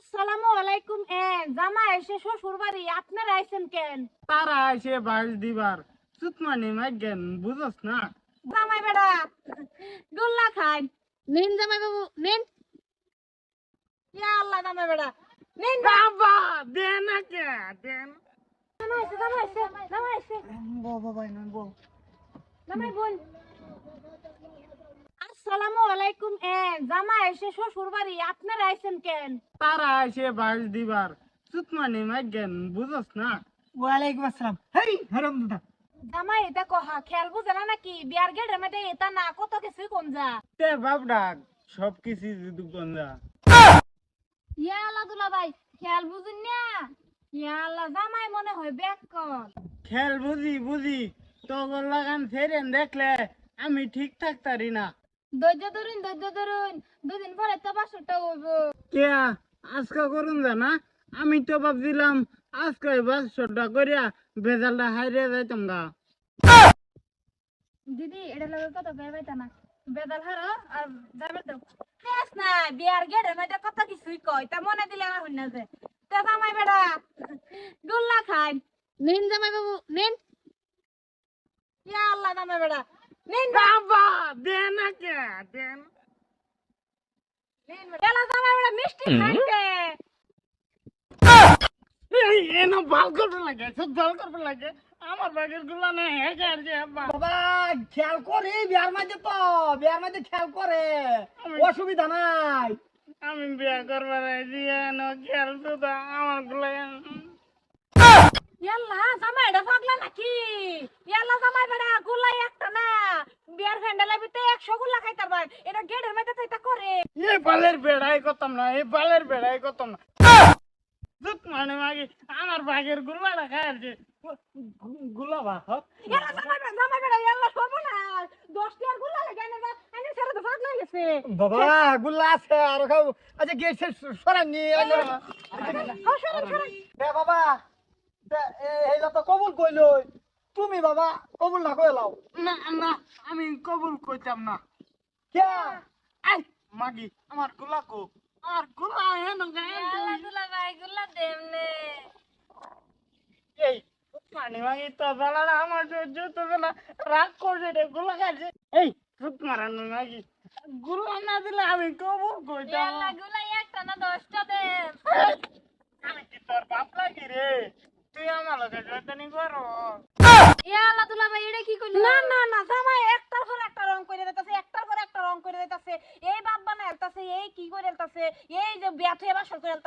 আসসালামু আলাইকুম। জামাই এসে শ্বশুর বাড়ি, আপনারা আইছেন কেন? তারা এসে বাস দিবার চুতমানি মাইগেন বুঝস না। জামাই বেড়া গোল্লা খান। নিন জামাই বাবু নিন। ইয়া আল্লাহ জামাই বেড়া নিন। বাবা দে না কে দেন জামাই এসে জামাই এসে জামাই এসে বাবা নন বল জামাই বোন। আসসালামু আলাইকুম। জামাই এসে শ্বশুর বাড়ি, আপনারা আইছেন কেন? তারা এসে বাস দিবার চুতমানি মাইগেন বুঝস না। ওয়ালাইকুম আসসালাম। হেই হারামজাদা, জামাই এটা কহা খেয়াল বুঝে না নাকি? বিয়ার গেটের মধ্যে এটা না কত কিছু কোন যা। তে বাপ ডাক সব কিছু যদি গঞ্জা ইয়া আল্লাহ দুলা ভাই খেয়াল বুঝুন না। ইয়া আল্লাহ জামাই মনে হয় ব্যাক কল। খেল বুঝি বুঝি তগর লাগান ফেরেন দেখলে আমি ঠিক থাকতারি না। ধৈর্য ধরুন, দুদিন পরে তো বাসরটা হইব। কে আজকে করুন জানা, আমি তো ভাবছিলাম আজকে বাস সড্ডা করিয়া বেজালটা হাইরে যাইতাম গা। দিদি এটা লাগে কত পাইতা না বেদাল হারো আর যাবে তো ফেস না। বিয়ার গেটের মধ্যে কত কিছুই কয়, তা মনে দিলে না হই না যে তা জামাই বেড়া গোল্লা খান। নিন জামাই বাবু নিন। ইয়া আল্লাহ জামাই বেড়া নিন বাবা দে না কে দেন নিন বেলা জামাই বেড়া মিষ্টি খাইতে। এনো ভাল করবে লাগে, সব ভাল করবে লাগে। আমার বাগের গুলা না হেজার যে বাবা খেয়াল করে বিয়ার মাঝে খেয়াল করে, অসুবিধা নাই। আমি বিয়া করবার এনো খেয়াল শুধু আমার গুলা ইয়াল্লা জামাই এটা পাগলা নাকি? ইয়াল্লা জামাই বেড়া গুলাই একটা না, বিয়ার ফ্যান্ডেলের ভিতরে 100 গুলা খাইতার ভাই। এটা গেটের মধ্যে তো এটা করে। এই বালের বেড়াই করতাম না, এই বালের বেড়াই করতাম না। দুধ মানে মাগি আমার বাগের গুলা খায় যে গুলা ভাত ইয়াল্লা জামাই বেড়া ইয়াল্লা সর্বনাশ 10 টিয়ার গুলা লাগে না। আমি সেটা তো পাগলা হয়ে গেছে। বাবা গুল্লা আছে আর খাও। আচ্ছা গেট সরাননি। সরেন। বাবা এইটা তো কবুল কইলই, তুমি বাবা কবুল না কইলাও না না, আমি কবুল কইতাম না। কে? আই মাগি আমার গুলা কো, আমার গুলা হেন ইয়াল্লা দুলা ভাই গুলা দেমনে। এই মানে মাগি তো বালারা আমার যত বেলা রাগ করছে রে গুলা খাইছে। এই চুপ মারানো মাগি গুলা না দিলে আমি কবুল কইতাম। ইয়াল্লা গুলা একটা না 10টা দে।